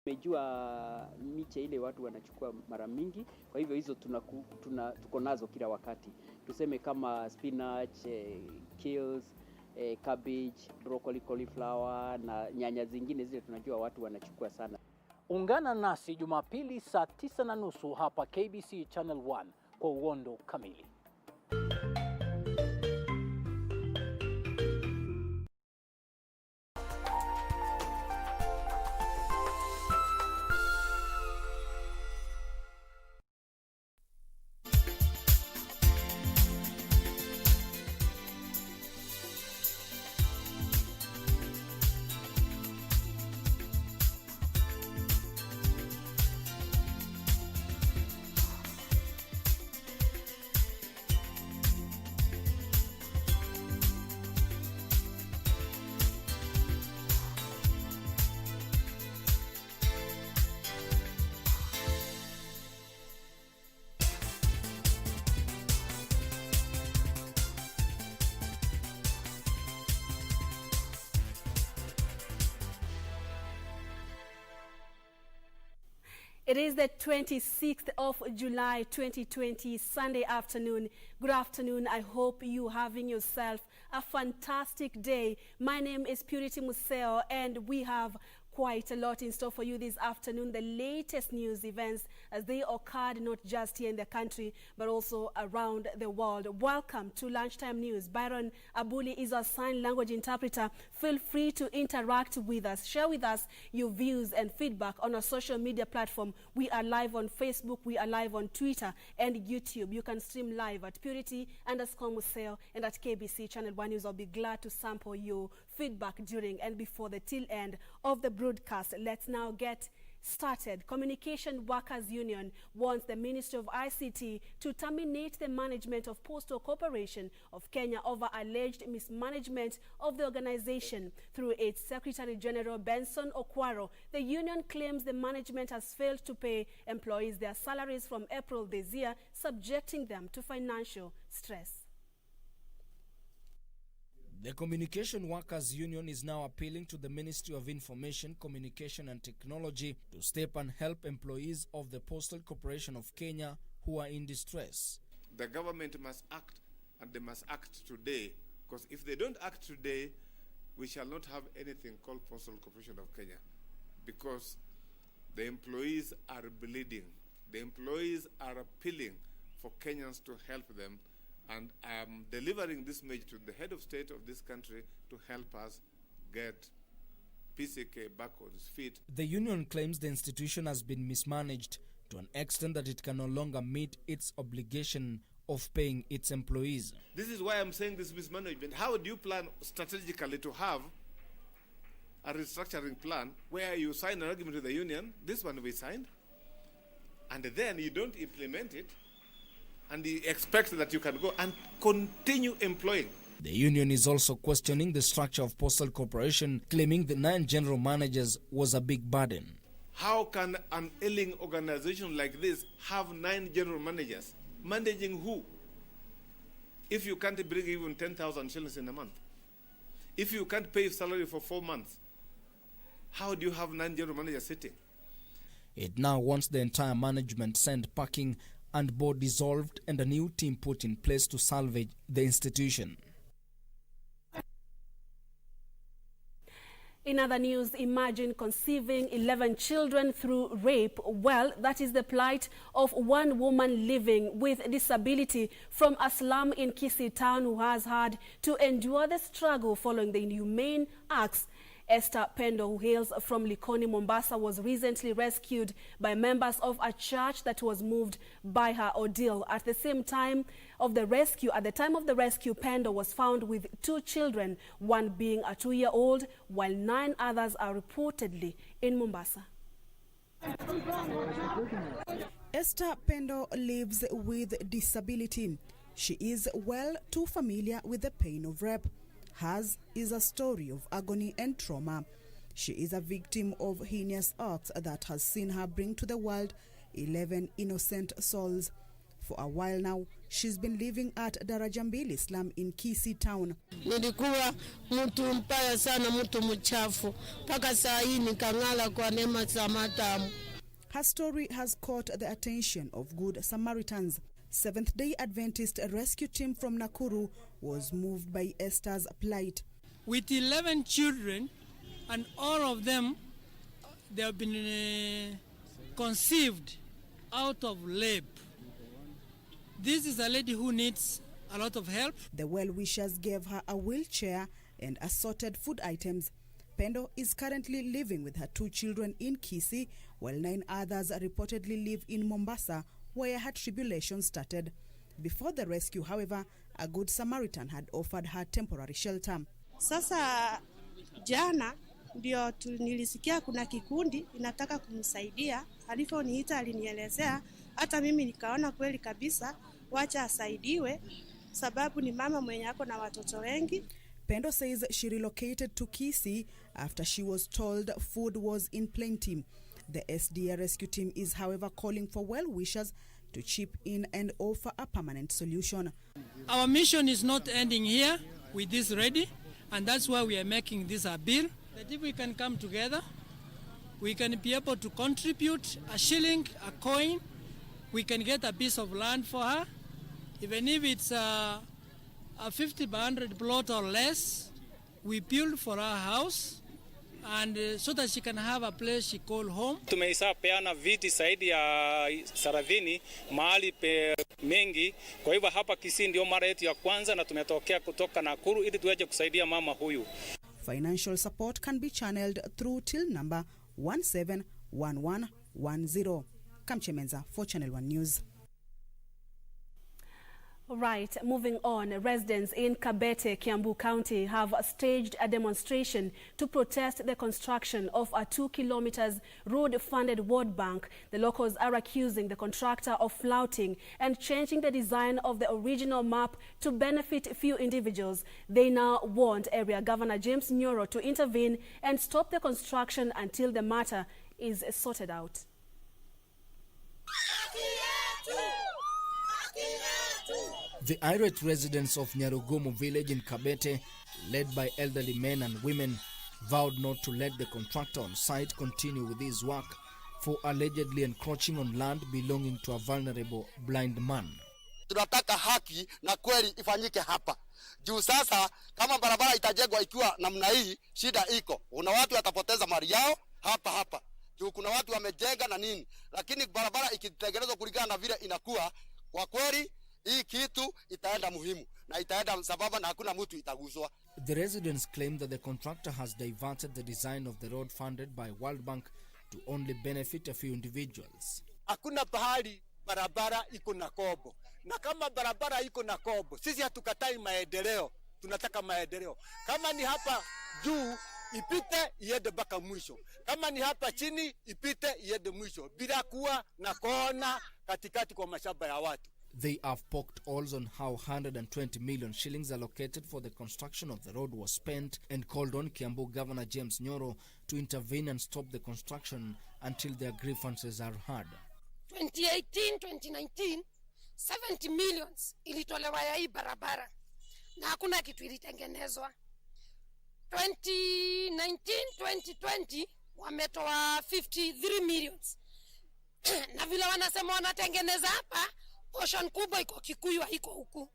Nimejua miche ile watu wanachukua mara mingi, kwa hivyo hizo tuko nazo kila wakati. Tuseme kama spinach, kales, cabbage, broccoli, cauliflower na nyanya zingine zile tunajua watu wanachukua sana. Ungana nasi Jumapili saa 9:30 hapa KBC Channel 1 kwa uondo kamili. It is the 26th of July 2020, Sunday afternoon. Good afternoon. I hope you having yourself a fantastic day. My name is Museo, and we have quite a lot in store for you this afternoon. The latest news events as they occurred not just here in the country but also around the world. Welcome to Lunchtime News. Byron Abuli is our sign language interpreter. Feel free to interact with us. Share with us your views and feedback on our social media platform. We are live on Facebook, we are live on Twitter and YouTube. You can stream live at Purity_Museo and at KBC Channel 1 News. I'll be glad to sample your feedback during and before the till end of the broadcast. Let's now get started. Communication Workers Union wants the Ministry of ICT to terminate the management of Postal Corporation of Kenya over alleged mismanagement of the organization. Through its Secretary General Benson Okwaro, the union claims the management has failed to pay employees their salaries from April this year, subjecting them to financial stress. The Communication Workers Union is now appealing to the Ministry of Information, Communication and Technology to step and help employees of the Postal Corporation of Kenya who are in distress. The government must act, and they must act today, because if they don't act today, we shall not have anything called Postal Corporation of Kenya, because the employees are bleeding. The employees are appealing for Kenyans to help them. And I am delivering this message to the head of state of this country to help us get PCK back on its feet. The union claims the institution has been mismanaged to an extent that it can no longer meet its obligation of paying its employees. This is why I'm saying this mismanagement. How do you plan strategically to have a restructuring plan where you sign an agreement with the union, this one we signed, and then you don't implement it, and you expect that you can go and continue employing? The union is also questioning the structure of Postal Corporation, claiming the 9 general managers was a big burden. How can an ailing organization like this have 9 general managers? Managing who? If you can't bring even 10,000 shillings in a month, if you can't pay salary for 4 months, how do you have 9 general managers sitting? It now wants the entire management sent packing and board dissolved and a new team put in place to salvage the institution. In other news, imagine conceiving 11 children through rape. Well, that is the plight of one woman living with disability from a slum in Kisii town who has had to endure the struggle following the inhumane acts. Esther Pendo, who hails from Likoni, Mombasa, was recently rescued by members of a church that was moved by her ordeal. At the time of the rescue, Pendo was found with 2 children, one being a 2-year-old, while 9 others are reportedly in Mombasa. Esther Pendo lives with disability. She is well too familiar with the pain of rape. Hers is a story of agony and trauma. She is a victim of heinous acts that has seen her bring to the world 11 innocent souls. For a while now, she's been living at Darajambili slum in Kisii town. Nilikuwa mtu mbaya sana, mtu mchafu. Paka saa hii nikang'ala kwa neema za matamu. Her story has caught the attention of Good Samaritans. Seventh-day Adventist rescue team from Nakuru was moved by Esther's plight. With 11 children, and all of them, they have been conceived out of labor. This is a lady who needs a lot of help. The well-wishers gave her a wheelchair and assorted food items. Pendo is currently living with her 2 children in Kisii, while 9 others reportedly live in Mombasa, where her tribulation started. Before the rescue, however, a Good Samaritan had offered her temporary shelter. Sasa jana ndio nilisikia kuna kikundi inataka kumsaidia. Aliponiita alinielezea, hata mimi nikaona kweli kabisa wacha asaidiwe, sababu ni mama mwenye ako na watoto wengi. Pendo says she relocated to Kisii after she was told food was in plenty. The SDA rescue team is, however, calling for well-wishers to chip in and offer a permanent solution. Our mission is not ending here with this ready, and that's why we are making this appeal, that if we can come together, we can be able to contribute a shilling, a coin, we can get a piece of land for her, even if it's a 50 by 100 plot or less. We build for her house, and so that she can have a place she call home. Tumeisa peana viti zaidi ya 30 mahali mengi. Kwa hivyo hapa Kisii ndio mara yetu ya kwanza na tumetokea kutoka Nakuru ili tuweze kusaidia mama huyu. Financial support can be channeled through till number 171110. Kamchemenza for Channel 1 News. Right, moving on, residents in Kabete, Kiambu County have staged a demonstration to protest the construction of a 2 kilometers road-funded ward bank. The locals are accusing the contractor of flouting and changing the design of the original map to benefit few individuals. They now want Area Governor James Nyoro to intervene and stop the construction until the matter is sorted out. The irate residents of Nyarugumu village in Kabete, led by elderly men and women, vowed not to let the contractor on site continue with his work for allegedly encroaching on land belonging to a vulnerable blind man. Tunataka haki na kweli ifanyike hapa. Juu sasa kama barabara itajengwa ikiwa namna hii, shida iko. Una watu watapoteza mali yao hapa. Juu kuna watu wamejenga na nini. Lakini barabara ikitengenezwa kulingana na vile inakuwa, kwa kweli hii kitu itaenda muhimu na itaenda sababu na hakuna mtu itaguzwa. The residents claim that the contractor has diverted the design of the road funded by World Bank to only benefit a few individuals. Hakuna pahali barabara iko na kobo. Na kama barabara iko na kobo, sisi hatukatai maendeleo, tunataka maendeleo. Kama ni hapa juu ipite iende mpaka mwisho. Kama ni hapa chini ipite iende mwisho bila kuwa na kona katikati kwa mashamba ya watu. They have poked holes on how 120 million shillings allocated for the construction of the road was spent and called on Kiambu Governor James Nyoro to intervene and stop the construction until their grievances are heard. 2018-2019, 70 millions ilitolewa ya hii barabara na hakuna kitu ilitengenezwa. 2019-2020 wametoa 53 millions. Na vile wanasema wanatengeneza hapa, portion kubwa iko Kikuyu iko huku.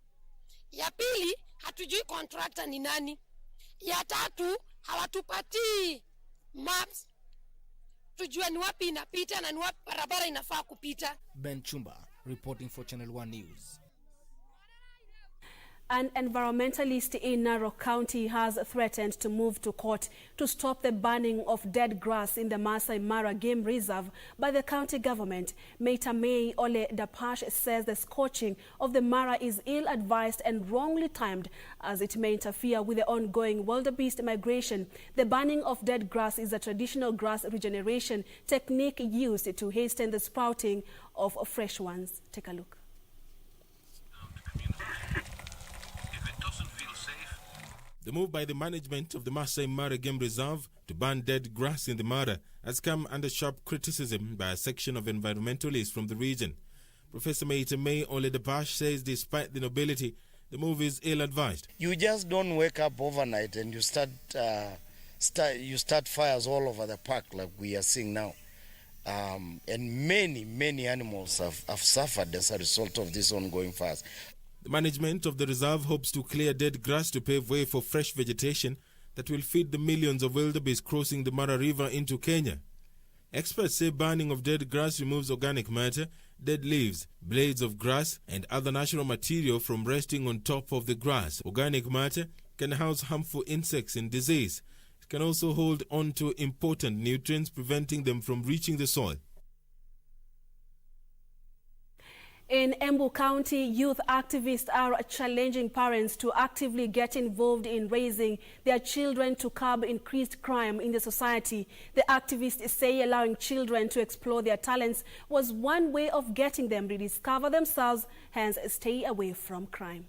Ya pili, hatujui contractor ni nani. Ya tatu, hawatupatii maps tujue ni wapi inapita na ni wapi barabara inafaa kupita. Ben Chumba reporting for Channel 1 News. An environmentalist in Narok County has threatened to move to court to stop the burning of dead grass in the Maasai Mara Game Reserve by the county government. Meita May Ole Dapash says the scorching of the Mara is ill-advised and wrongly timed as it may interfere with the ongoing wildebeest migration. The burning of dead grass is a traditional grass regeneration technique used to hasten the sprouting of fresh ones. Take a look. The move by the management of the Maasai Mara Game Reserve to ban dead grass in the Mara has come under sharp criticism by a section of environmentalists from the region. Professor May Oledapash says despite the nobility, the move is ill-advised. You just don't wake up overnight and you start fires all over the park like we are seeing now. And many animals have suffered as a result of these ongoing fires. The management of the reserve hopes to clear dead grass to pave way for fresh vegetation that will feed the millions of wildebeest crossing the Mara River into Kenya. Experts say burning of dead grass removes organic matter, dead leaves, blades of grass, and other natural material from resting on top of the grass. Organic matter can house harmful insects and disease. It can also hold on to important nutrients, preventing them from reaching the soil. In Embu County, youth activists are challenging parents to actively get involved in raising their children to curb increased crime in the society. The activists say allowing children to explore their talents was one way of getting them to rediscover themselves, hence stay away from crime.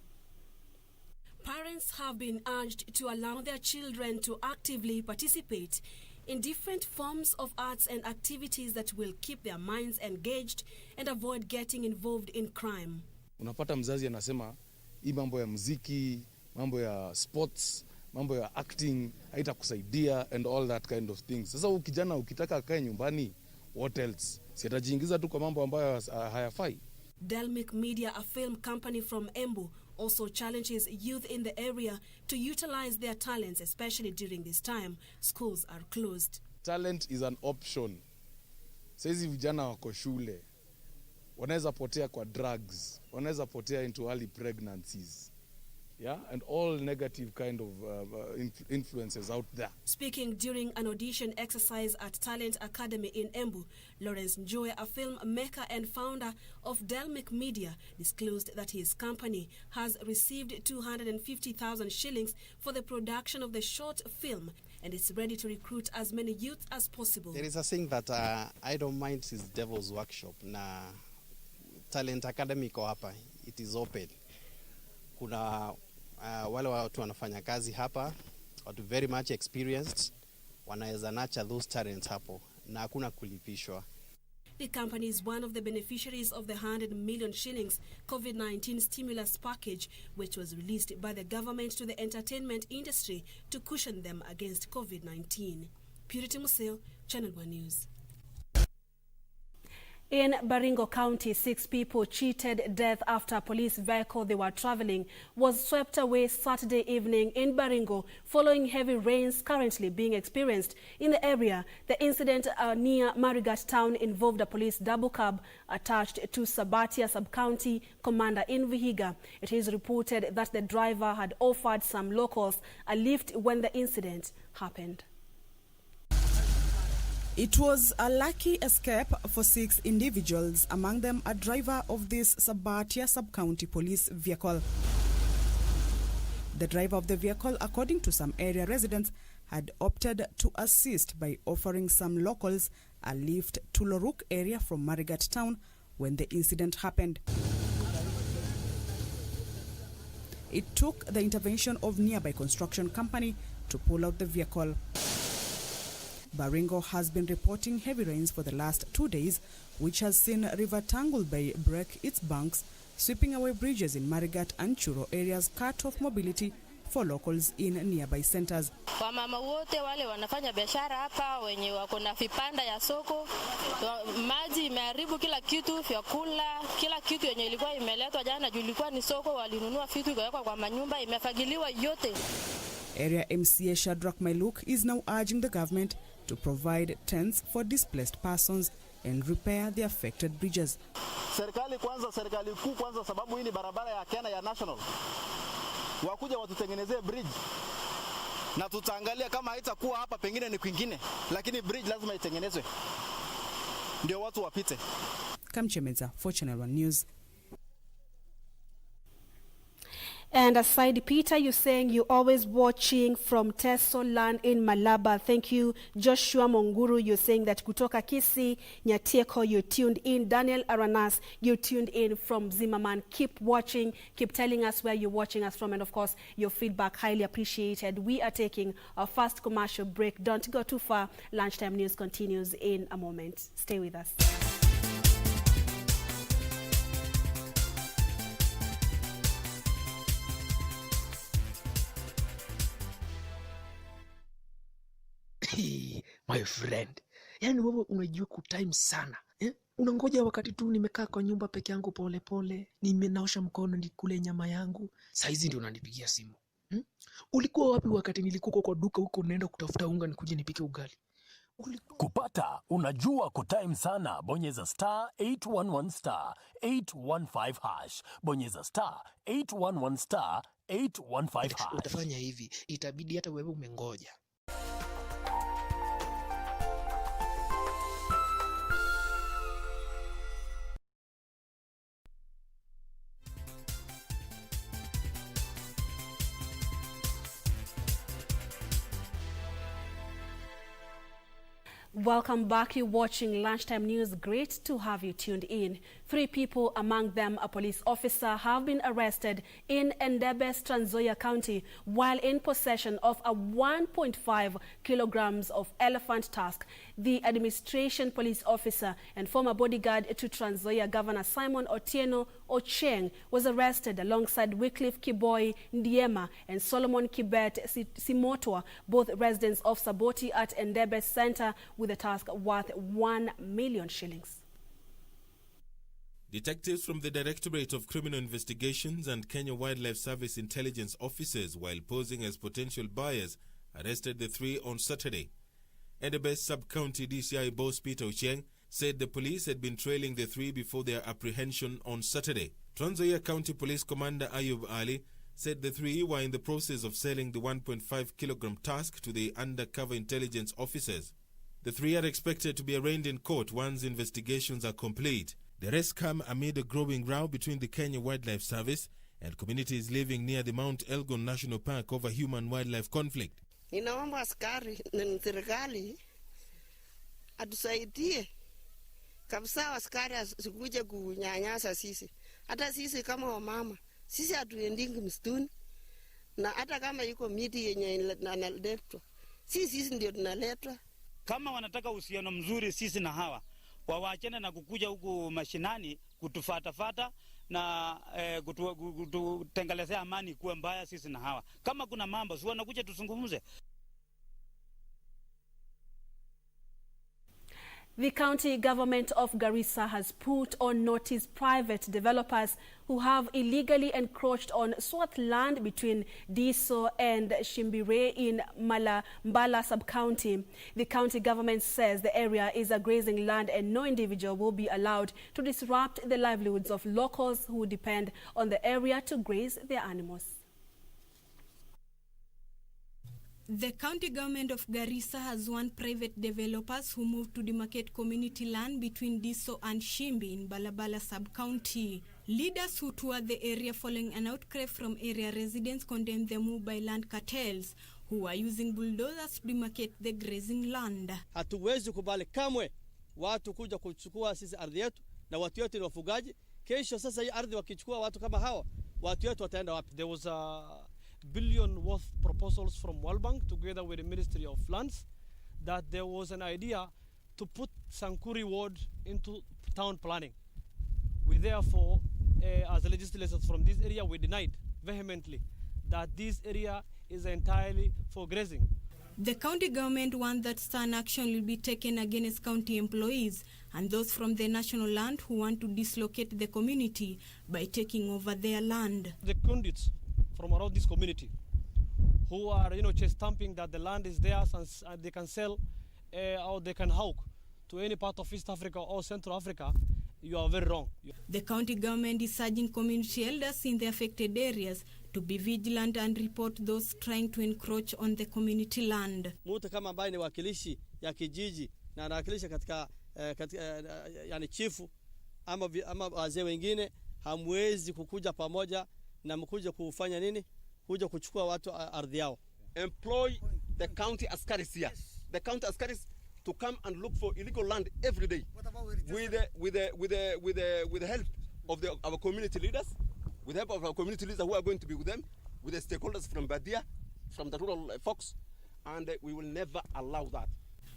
Parents have been urged to allow their children to actively participate in different forms of arts and activities that will keep their minds engaged and avoid getting involved in crime. Unapata mzazi anasema hii mambo ya muziki, mambo ya sports, mambo ya acting haitakusaidia and all that kind of things. Sasa kijana ukitaka akae nyumbani, what else? Si atajiingiza tu kwa mambo ambayo hayafai. Delmic Media, a film company from Embu, also challenges youth in the area to utilize their talents, especially during this time schools are closed. Talent is an option. Saizi vijana wako shule, wanaweza potea kwa drugs, wanaweza potea into early pregnancies. Yeah, and all negative kind of influences out there. Speaking during an audition exercise at Talent Academy in Embu, Lawrence Njoe, a filmmaker and founder of Delmic Media, disclosed that his company has received 250,000 shillings for the production of the short film and is ready to recruit as many youth as possible. There is a saying that idle minds is devil's workshop. Na Talent Academy iko hapa, it is open. Kuna wale watu wanafanya kazi hapa, watu very much experienced, wanaweza nurture those talents hapo na hakuna kulipishwa. The company is one of the beneficiaries of the 100 million shillings COVID-19 stimulus package, which was released by the government to the entertainment industry to cushion them against COVID-19. Purity Museo, Channel 1 News. In Baringo County, 6 people cheated death after a police vehicle they were traveling was swept away Saturday evening in Baringo following heavy rains currently being experienced in the area. The incident near Marigat town involved a police double cab attached to Sabatia Sub-County Commander in Vihiga. It is reported that the driver had offered some locals a lift when the incident happened. It was a lucky escape for 6 individuals, among them a driver of this Sabatia Sub-County police vehicle. The driver of the vehicle, according to some area residents, had opted to assist by offering some locals a lift to Loruk area from Marigat town when the incident happened. It took the intervention of nearby construction company to pull out the vehicle. Baringo has been reporting heavy rains for the last 2 days, which has seen River Tangle Bay break its banks, sweeping away bridges in Marigat and Churo areas, cut off mobility for locals in nearby centers. Wamama wote wale wanafanya biashara hapa, wenye wako na vipanda ya soko, maji imeharibu kila kitu, vyakula, kila kitu yenye ilikuwa imeletwa jana juu ilikuwa ni soko, walinunua vitu ikawekwa kwa manyumba, imefagiliwa yote. Area MCA Shadrach Mailuk is now urging the government to provide tents for displaced persons and repair the affected bridges. Serikali kuu kwanza, sababu hii ni barabara ya Kenya ya national. Wakuja watutengenezee bridge. Na tutaangalia kama haitakuwa hapa pengine ni kwingine, lakini bridge lazima itengenezwe. Ndio watu wapite. Kamchemeza for Channel 1 News. And aside, Peter, you're saying you're always watching from Teso Land in Malaba. Thank you. Joshua Monguru, you're saying that kutoka Kisi, Nyatieko, you're tuned in. Daniel Aranas, you're tuned in from Zimmerman. Keep watching. Keep telling us where you're watching us from. And, of course, your feedback, highly appreciated. We are taking our first commercial break. Don't go too far. Lunchtime News continues in a moment. Stay with us. my friend. Yani wewe unajua kutime sana. Unangoja wakati tu nimekaa kwa nyumba peke yangu pole pole, nimenaosha mkono nikule nyama yangu. Saizi ndio unanipigia simu. Ulikuwa wapi wakati nilikuwa kwa duka huko naenda kutafuta unga nikuje nipike ugali? Kupata unajua kutime sana, bonyeza *811 *815 hash. Bonyeza *811 *815 hash. Utafanya hivi, itabidi hata wewe umengoja. Welcome back. You're watching Lunchtime News. Great to have you tuned in. 3 people, among them a police officer, have been arrested in Endebess, Trans Nzoia County while in possession of a 1.5 kilograms of elephant tusk. The administration police officer and former bodyguard to Trans Nzoia Governor Simon Otieno Ocheng was arrested alongside Wycliffe Kiboi Ndiema and Solomon Kibet Simotwa, both residents of Saboti at Endebess Center, with a tusk worth 1 million shillings. Detectives from the Directorate of Criminal Investigations and Kenya Wildlife Service intelligence officers, while posing as potential buyers, arrested the 3 on Saturday. Endebess Sub-County DCI boss Peter Ocheng said the police had been trailing the 3 before their apprehension on Saturday. Trans Nzoia County Police Commander Ayub Ali said the 3 were in the process of selling the 1.5 kilogram tusk to the undercover intelligence officers. The 3 are expected to be arraigned in court once investigations are complete. The arrests come amid a growing row between the Kenya Wildlife Service and communities living near the Mount Elgon National Park over human-wildlife conflict. Ninaomba askari na serikali atusaidie kabisa, askari asikuje kunyanyasa sisi. Hata sisi kama wamama, sisi hatuendingi msituni, na hata kama yuko miti yenye analetwa, sisi ndio tunaletwa. Kama wanataka uhusiano mzuri sisi na hawa, waachane na kukuja huku mashinani kutufatafata na kututengelezea amani kuwa mbaya sisi na hawa. Kama kuna mambo, si wanakuja tusungumuze. The county government of Garissa has put on notice private developers who have illegally encroached on swat land between Diso and Shimbire in Mbala sub-county. The county government says the area is a grazing land and no individual will be allowed to disrupt the livelihoods of locals who depend on the area to graze their animals. The county government of Garissa has warned private developers who moved to demarcate community land between Diso and Shimbi in Balabala sub-county. Leaders who toured the area following an outcry from area residents condemned the move by land cartels who are using bulldozers to demarcate the grazing land. Hatuwezi kubali kamwe watu kuja kuchukua sisi ardhi yetu, na watu wetu ni wafugaji. Kesho sasa hii ardhi wakichukua watu kama hawa, watu wetu wataenda wapi? There was a billion worth proposals from World Bank together with the Ministry of Lands that there was an idea to put Sankuri ward into town planning. We therefore, as legislators from this area, we denied vehemently that this area is entirely for grazing. The county government warned that stern action will be taken against county employees and those from the national land who want to dislocate the community by taking over their land. The conduits from around this community who are, just stamping that the land is theirs and they can sell or they can hawk to any part of East Africa or Central Africa, you are very wrong. The county government is urging community elders in the affected areas to be vigilant and report those trying to encroach on the community land. Mtu kama ambaye ni wakilishi ya kijiji na anawakilisha katika yani chifu ama wazee wengine, hamwezi kukuja pamoja na mkuja kufanya nini? Kuja kuchukua watu ardhi yao. Employ the county askaris here. The county askaris to come and look for illegal land every day with the help of our community leaders, with the help of our community leaders who are going to be with them, with the stakeholders from Badia, from the rural folks, and we will never allow that.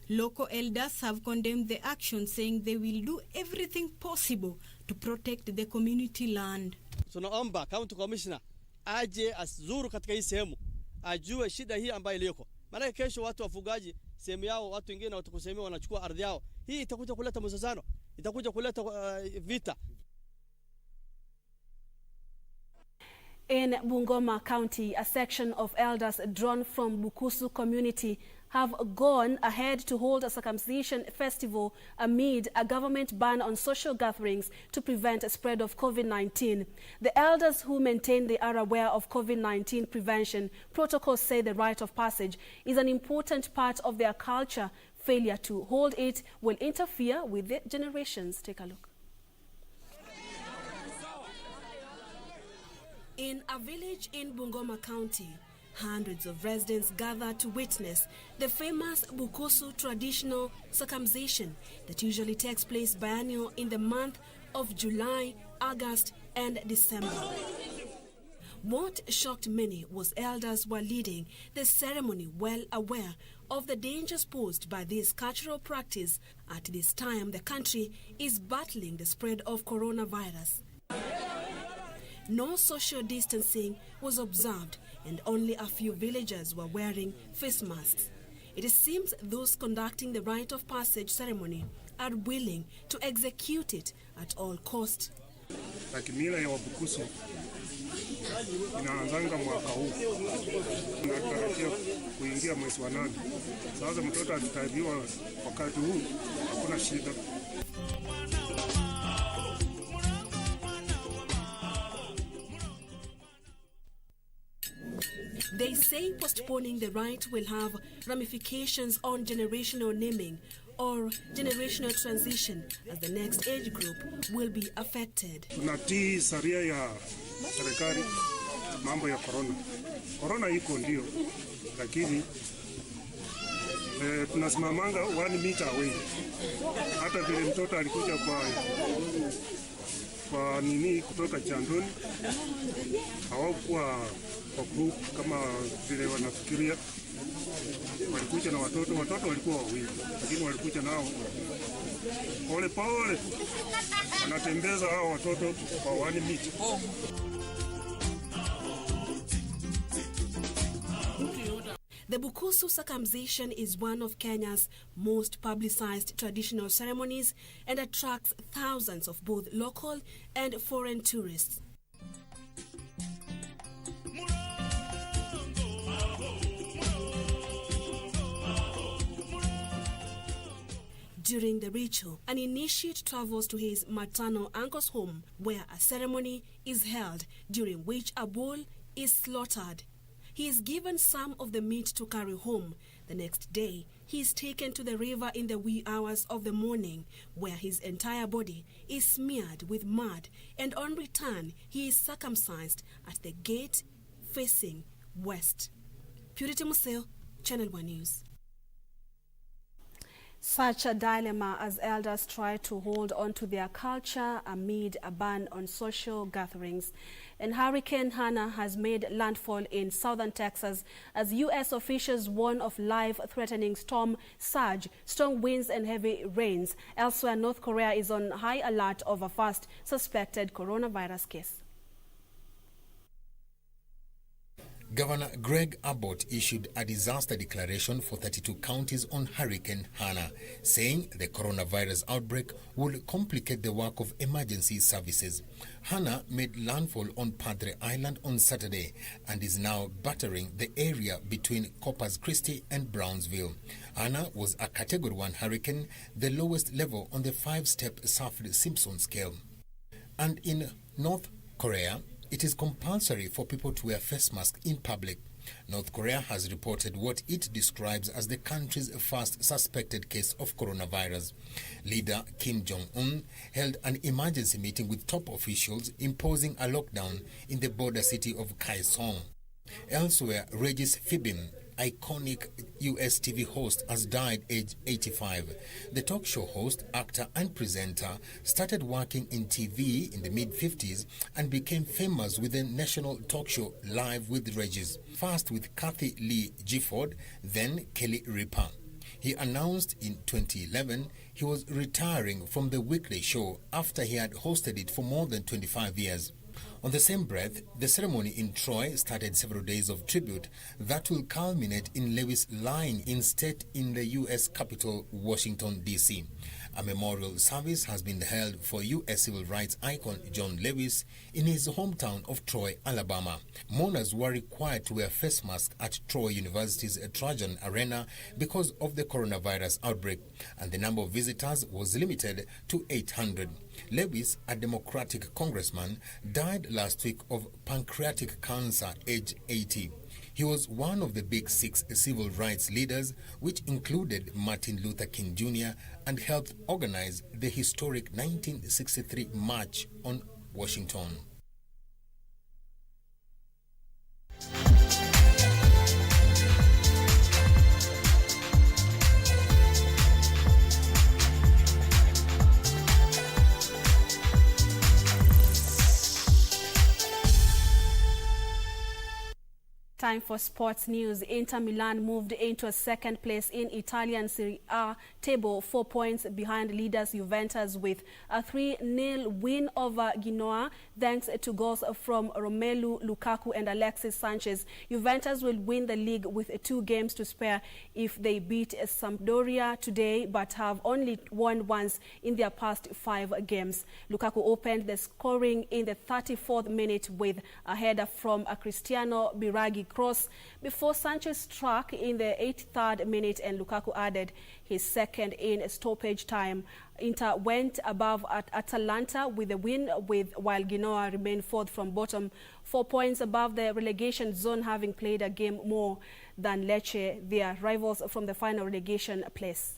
Local elders have condemned the action, saying they will do everything possible to protect the community land. Tunaomba county commissioner aje azuru katika hii sehemu, ajue shida hii ambayo iliyoko. Maana kesho watu wafugaji sehemu yao, watu wengine watakusemea wanachukua ardhi yao. Hii itakuja kuleta mzozano, itakuja kuleta vita. In Bungoma County, a section of elders drawn from Bukusu community have gone ahead to hold a circumcision festival amid a government ban on social gatherings to prevent a spread of COVID-19. The elders who maintain they are aware of COVID-19 prevention protocols say the rite of passage is an important part of their culture. Failure to hold it will interfere with the generations. Take a look. In a village in Bungoma County, hundreds of residents gather to witness the famous Bukusu traditional circumcision that usually takes place biennial in the month of July, August and December. What shocked many was elders were leading the ceremony well aware of the dangers posed by this cultural practice at this time the country is battling the spread of coronavirus. No social distancing was observed and only a few villagers were wearing face masks. It seems those conducting the rite of passage ceremony are willing to execute it at all cost. Kimila ya Wabukusu inaanzanga mwaka huu. Tunatarajia kuingia mwezi wa 8. Sasa mtoto atatabiwa wakati huu, hakuna shida. They say postponing the rite will have ramifications on generational naming or generational transition as the next age group will be affected. Tunatii sharia ya serikali mambo ya corona. Corona iko ndio, lakini tunasimamanga 1 meter away. Hata vile mtoto alikuja kwa nini kutoka Chandoni, hawakuwa kwa group kama vile wanafikiria. Walikuja na watoto walikuwa wawili, lakini walikuja nao pole pole, wanatembeza hao watoto kwa 1 meter. The Bukusu circumcision is one of Kenya's most publicized traditional ceremonies and attracts thousands of both local and foreign tourists. During the ritual, an initiate travels to his maternal uncle's home where a ceremony is held during which a bull is slaughtered. He is given some of the meat to carry home. The next day, he is taken to the river in the wee hours of the morning, where his entire body is smeared with mud, and on return, he is circumcised at the gate facing west. Purity Museo, Channel 1 News. Such a dilemma as elders try to hold on to their culture amid a ban on social gatherings. And Hurricane Hannah has made landfall in southern Texas as U.S. officials warn of life-threatening storm surge, strong winds and heavy rains. Elsewhere, North Korea is on high alert over first suspected coronavirus case. Governor Greg Abbott issued a disaster declaration for 32 counties on Hurricane Hannah, saying the coronavirus outbreak will complicate the work of emergency services. Hannah made landfall on Padre Island on Saturday and is now battering the area between Corpus Christi and Brownsville. Hannah was a Category 1 hurricane, the lowest level on the 5-step Safford-Simpson scale. And in North Korea, it is compulsory for people to wear face masks in public. North Korea has reported what it describes as the country's first suspected case of coronavirus. Leader Kim Jong-un held an emergency meeting with top officials imposing a lockdown in the border city of Kaesong. Elsewhere, Regis Philbin, iconic US TV host, has died aged 85. The talk show host, actor and presenter started working in TV in the mid-50s and became famous with the national talk show Live with Regis, first with Kathy Lee Gifford, then Kelly Ripa. He announced in 2011 he was retiring from the weekly show after he had hosted it for more than 25 years. On the same breath, the ceremony in Troy started several days of tribute that will culminate in Lewis lying in state in the U.S. capital, Washington, D.C. A memorial service has been held for U.S. civil rights icon John Lewis in his hometown of Troy, Alabama. Mourners were required to wear face masks at Troy University's Trajan Arena because of the coronavirus outbreak, and the number of visitors was limited to 800. Lewis, a Democratic congressman, died last week of pancreatic cancer, age 80. He was one of the Big Six civil rights leaders, which included Martin Luther King Jr., and helped organize the historic 1963 March on Washington. Time for sports news. Inter Milan moved into a second place in Italian Serie A table, 4 points behind leaders Juventus with a 3-0 win over Genoa, thanks to goals from Romelu Lukaku and Alexis Sanchez. Juventus will win the league with 2 games to spare if they beat Sampdoria today, but have only won once in their past 5 games. Lukaku opened the scoring in the 34th minute with a header from a Cristiano Biraghi cross before Sanchez struck in the 83rd minute and Lukaku added his second in stoppage time. Inter went above at Atalanta with a win, while Genoa remained 4th from bottom, 4 points above the relegation zone, having played a game more than Lecce, their rivals from the final relegation place.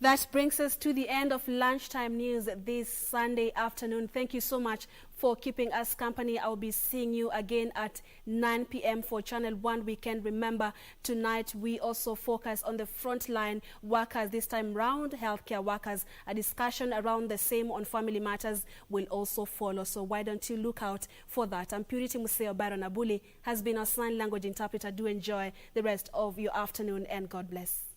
That brings us to the end of Lunchtime News this Sunday afternoon. Thank you so much for keeping us company. I'll be seeing you again at 9 p.m. for Channel 1 Weekend. Remember, tonight we also focus on the frontline workers, this time round healthcare workers. A discussion around the same on family matters will also follow. So why don't you look out for that? I'm Purity Museo. Byron Abuli has been our sign language interpreter. Do enjoy the rest of your afternoon and God bless.